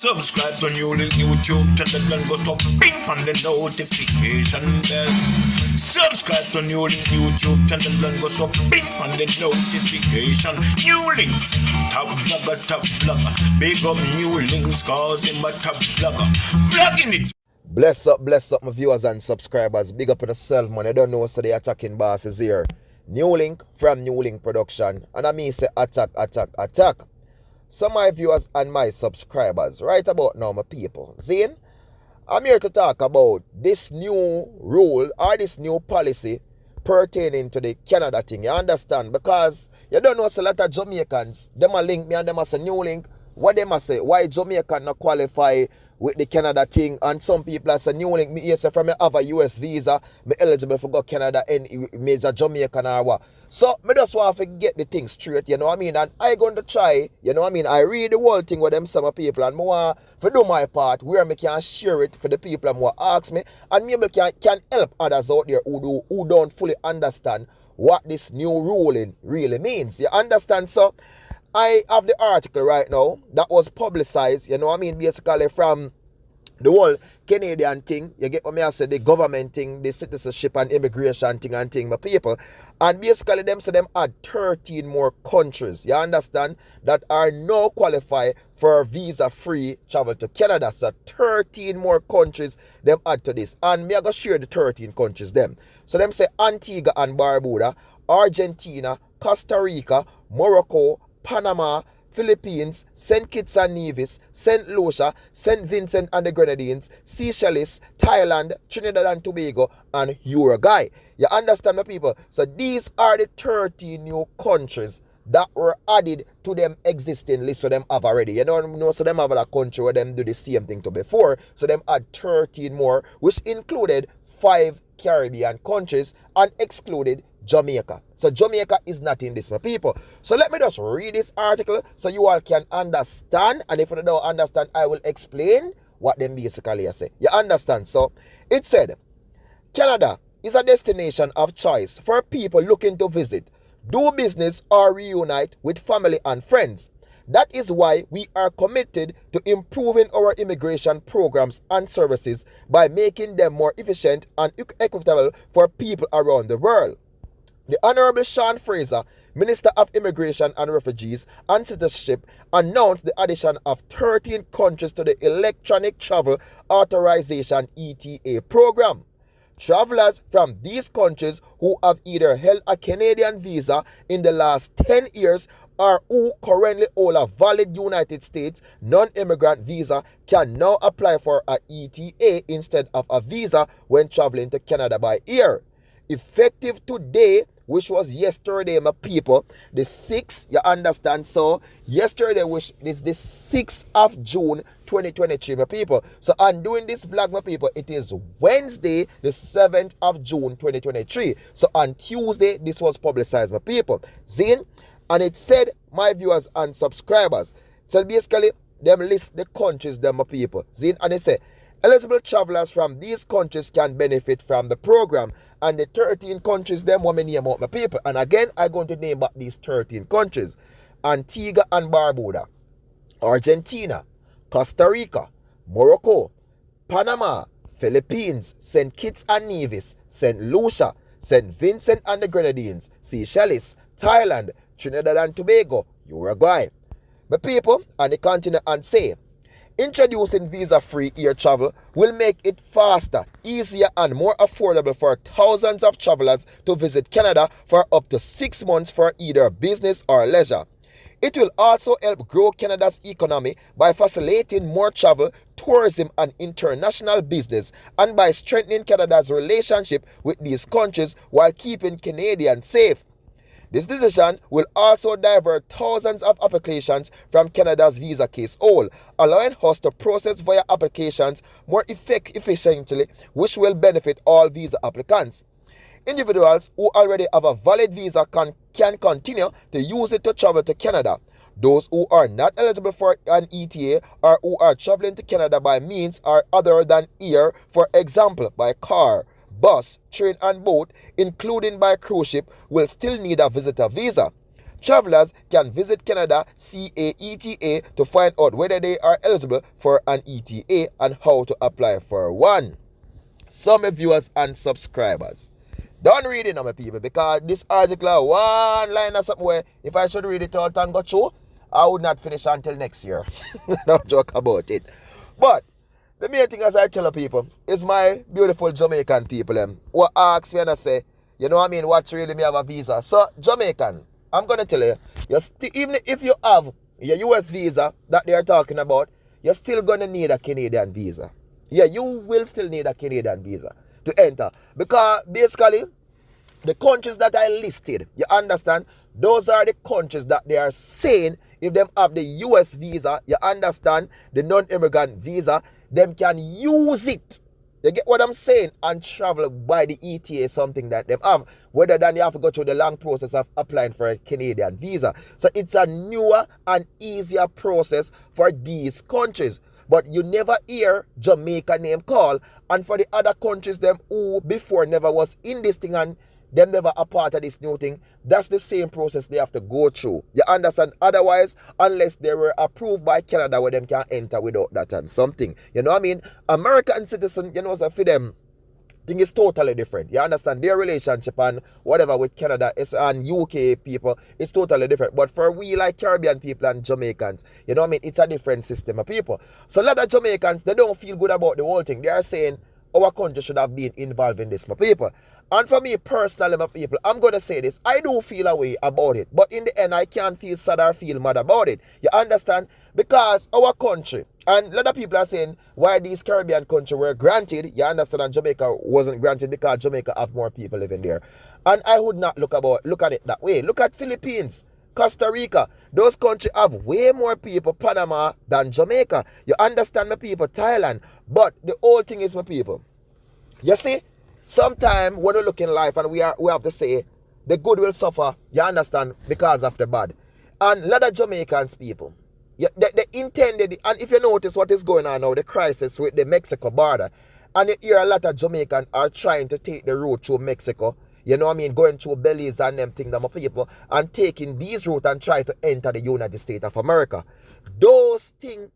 Subscribe to NEWLINK YouTube channel and go to ping on the notification bell. Subscribe to NEWLINK YouTube channel and go to ping on the notification. NEWLINKs, top vlogger. Big up NEWLINKs cause him a top vlogger. Vlogging it. Bless up my viewers and subscribers. Big up on yourself, man. I don't know, so the attacking boss is here. NEWLINK from NEWLINK Production. And I mean say attack. So my viewers and my subscribers, right about now, my people, Zane, I'm here to talk about this new rule or this new policy pertaining to the Canada thing. You understand? Because you don't know, so a lot of Jamaicans, them a link me and them a say NEWLINK. What them a say? Why Jamaica not qualify with the Canada thing? And some people are saying NEWLINK, me say from me have a US visa, me eligible for go Canada and major Jamaican or what. So me just want to get the thing straight, you know what I mean? And I going to try, you know what I mean? I read the whole thing with them some people and I want to do my part where I can share it for the people who ask me and maybe can help others out there who don't fully understand what this new ruling really means. You understand? So I have the article right now that was publicized, you know what I mean, basically from the whole Canadian thing. You get what I say, the government thing, the citizenship and immigration thing, my people. And basically them say them add 13 more countries, you understand, that are now qualified for visa-free travel to Canada. So 13 more countries them add to this. And me I go share the 13 countries them. So them say Antigua and Barbuda, Argentina, Costa Rica, Morocco, Panama, Philippines, St. Kitts and Nevis, St. Lucia, St. Vincent and the Grenadines, Seychelles, Thailand, Trinidad and Tobago, and Uruguay. You understand, my people? So these are the 13 new countries that were added to them existing list, so them have already. You know, so them have a country where them do the same thing to before. So them add 13 more, which included 5 Caribbean countries and excluded Jamaica. So Jamaica is not in this, my people. So let me just read this article so you all can understand. And if you don't understand, I will explain what them basically say. You understand? So it said, Canada is a destination of choice for people looking to visit, do business, or reunite with family and friends. That is why we are committed to improving our immigration programs and services by making them more efficient and equitable for people around the world. The Honorable Sean Fraser, Minister of Immigration and Refugees and Citizenship, announced the addition of 13 countries to the Electronic Travel Authorization (ETA) program. Travelers from these countries who have either held a Canadian visa in the last 10 years or who currently hold a valid United States non-immigrant visa can now apply for an ETA instead of a visa when traveling to Canada by air. Effective today, which was yesterday, my people, the 6th, you understand? So yesterday, which is the 6th of June 2023, my people. So I'm doing this vlog, my people, it is Wednesday, the 7th of June 2023. So on Tuesday, this was publicized, my people. Zine, and it said, my viewers and subscribers, so basically them list the countries, them, my people. Zine, and they say eligible travelers from these countries can benefit from the program. And the 13 countries, them want me name out my people. And again, I'm going to name back these 13 countries. Antigua and Barbuda, Argentina, Costa Rica, Morocco, Panama, Philippines, St. Kitts and Nevis, St. Lucia, St. Vincent and the Grenadines, Seychelles, Thailand, Trinidad and Tobago, Uruguay. My people, and they continue and say, introducing visa-free air travel will make it faster, easier, and more affordable for thousands of travelers to visit Canada for up to 6 months for either business or leisure. It will also help grow Canada's economy by facilitating more travel, tourism, and international business, and by strengthening Canada's relationship with these countries while keeping Canadians safe. This decision will also divert thousands of applications from Canada's visa case hole, allowing us to process via applications more efficiently, which will benefit all visa applicants. Individuals who already have a valid visa can continue to use it to travel to Canada. Those who are not eligible for an ETA or who are traveling to Canada by means or other than air, for example by car, bus, train and boat, including by cruise ship, will still need a visitor visa. Travelers can visit Canada CAETA to find out whether they are eligible for an ETA and how to apply for one. Some viewers and subscribers, don't read it now, my people, because this article, one line or something where if I should read it all and go through, I would not finish until next year. Don't joke about it. But the main thing, as I tell people, is my beautiful Jamaican people who ask me and I say, you know what I mean, what really me have a visa. So Jamaican, I'm going to tell you, even if you have your US visa that they are talking about, you're still going to need a Canadian visa. Yeah, you will still need a Canadian visa to enter. Because basically, the countries that I listed, you understand, those are the countries that they are saying if them have the US visa, you understand, the non-immigrant visa, them can use it. You get what I'm saying? And travel by the ETA, something that them have. Whether than you have to go through the long process of applying for a Canadian visa. So it's a newer and easier process for these countries. But you never hear Jamaica name call. And for the other countries them who before never was in this thing and them never a part of this new thing, that's the same process they have to go through. You understand? Otherwise, unless they were approved by Canada where them can enter without that and something. You know what I mean? American citizen, you know, so for them, thing is totally different. You understand? Their relationship and whatever with Canada and UK people, it's totally different. But for we like Caribbean people and Jamaicans, you know what I mean? It's a different system of people. So a lot of Jamaicans, they don't feel good about the whole thing. They are saying our country should have been involved in this, my people. And for me personally, my people, I'm going to say this. I do feel a way about it. But in the end, I can't feel sad or feel mad about it. You understand? Because our country, and a lot of people are saying why these Caribbean countries were granted, you understand, and Jamaica wasn't granted because Jamaica have more people living there. And I would not look at it that way. Look at Philippines, Costa Rica. Those countries have way more people, Panama, than Jamaica. You understand, my people? Thailand. But the whole thing is, my people, you see, sometimes when we look in life and we have to say the good will suffer, you understand, because of the bad. And a lot of Jamaicans people, they intended, and if you notice what is going on now, the crisis with the Mexico border, and you hear a lot of Jamaicans are trying to take the road through Mexico, you know what I mean, going through Belize and them things, them people, and taking these routes and try to enter the United States of America. Those things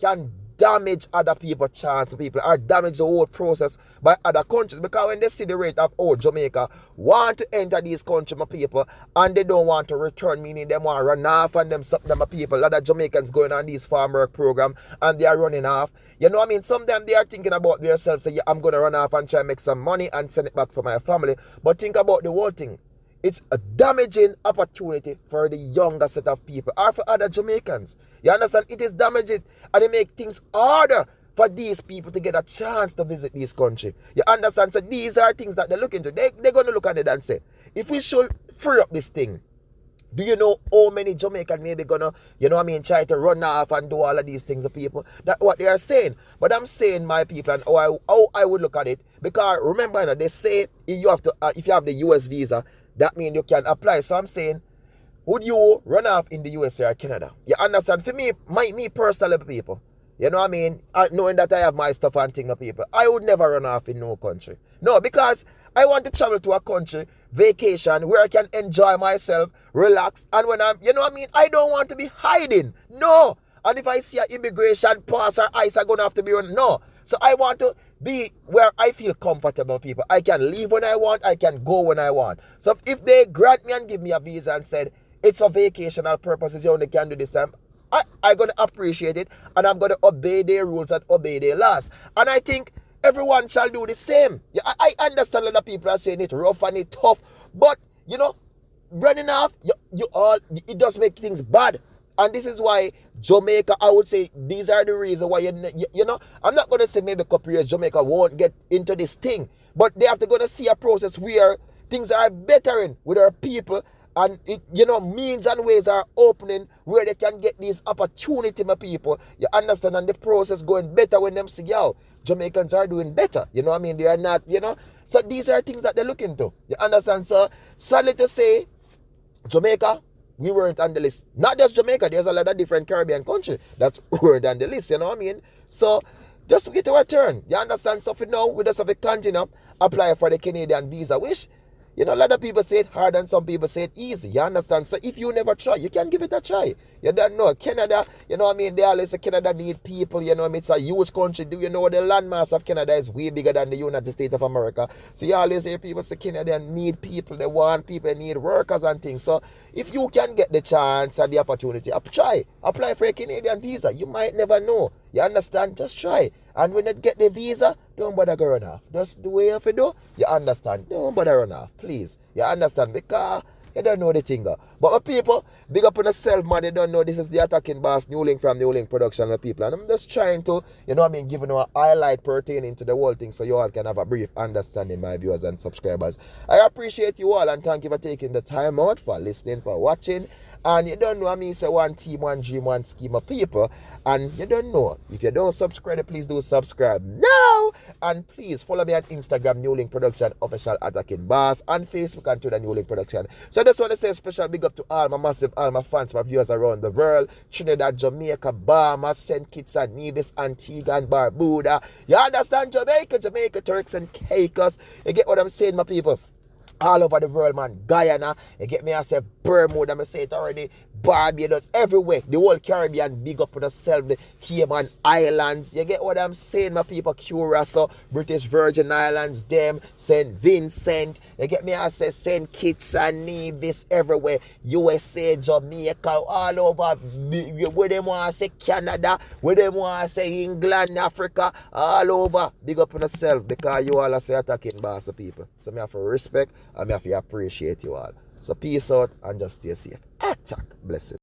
can damage other people's chance, people, or damage the whole process by other countries. Because when they see the rate of Jamaica want to enter these countries, my people, and they don't want to return, meaning they want to run off and them something, my people. A lot of Jamaicans going on these farm work program and they are running off. You know what I mean? Sometimes they are thinking about themselves, say, yeah, I'm going to run off and try and make some money and send it back for my family. But think about the whole thing. It's a damaging opportunity for the younger set of people or for other Jamaicans. You understand? It is damaging and it makes things harder for these people to get a chance to visit this country. You understand? So these are things that they're looking to. They're going to look at it and say, if we should free up this thing, do you know how many Jamaicans maybe gonna, you know what I mean, try to run off and do all of these things to people? That's what they are saying. But I'm saying, my people, and how I would look at it, because remember, you know, they say if you have the US visa, that means you can apply. So I'm saying, would you run off in the USA or Canada? You understand? For me, me personally, people, you know what I mean? Knowing that I have my stuff and things, people, I would never run off in no country. No, because I want to travel to a country, vacation, where I can enjoy myself, relax, and when I'm, you know what I mean? I don't want to be hiding. No. And if I see an immigration pass or ICE, I'm going to have to be running. No. So I want to be where I feel comfortable, people. I can leave when I want. I can go when I want. So if they grant me and give me a visa and said, it's for vacational purposes, you only can do this time, I'm going to appreciate it. And I'm going to obey their rules and obey their laws. And I think everyone shall do the same. Yeah, I understand a lot of people are saying it rough and it tough. But, you know, running off, it does make things bad. And this is why Jamaica, I would say, these are the reasons why, you know, I'm not going to say maybe a couple years Jamaica won't get into this thing. But they have to go to see a process where things are bettering with our people. And, it, you know, means and ways are opening where they can get these opportunity, my people. You understand? And the process going better when them see, yo, Jamaicans are doing better. You know what I mean? They are not, you know. So these are things that they're looking to. You understand? So sadly to say, Jamaica, we weren't on the list. Not just Jamaica, there's a lot of different Caribbean countries that weren't on the list, you know what I mean? So just get our turn. You understand? So for now, we just have to continue apply for the Canadian visa, which, You know, a lot of people say it hard and some people say it easy. You understand? So if you never try, you can give it a try. You don't know. Canada, you know what I mean? They always say Canada need people, you know what I mean? It's a huge country. Do you know the landmass of Canada is way bigger than the United States of America? So you always hear people say Canada need people, they want people, they need workers and things. So if you can get the chance and the opportunity, try. Apply for a Canadian visa. You might never know. You understand? Just try. And when you get the visa, don't bother going off. Just the way you have to do, you understand? Don't bother run off, please. You understand? Because you don't know the thing. But my people, big up on yourself, man. You don't know this is the attacking boss, NEWLINK from NEWLINK Production, my people. And I'm just trying to, you know what I mean, giving you a highlight pertaining to the whole thing so you all can have a brief understanding, my viewers and subscribers. I appreciate you all and thank you for taking the time out, for listening, for watching. And you don't know what I mean, say one team, one dream, one scheme of people. And you don't know, if you don't subscribe, please do subscribe now. And please follow me on Instagram, NEWLINK Production, official attacking boss, and Facebook and Twitter, NEWLINK Production. So I just want to say a special big up to all my fans, my viewers around the world, Trinidad, Jamaica, Bahamas, St. Kitts and Nevis, Antigua and Barbuda. You understand? Jamaica, Turks and Caicos. You get what I'm saying, my people? All over the world, man. Guyana, you get me, I say Bermuda, I say it already, Barbados, everywhere. The whole Caribbean, big up on yourself, the Cayman Islands. You get what I'm saying, my people? Curacao, British Virgin Islands, them, St. Vincent. You get me, I say St. Kitts and Nevis, everywhere. USA, Jamaica, all over. Where them want to say Canada, where them want to say England, Africa, all over. Big up on yourself, because you all are say attacking boss of people. So me have to respect, and me have to appreciate you all. So peace out and just stay safe. Attack. Blessed.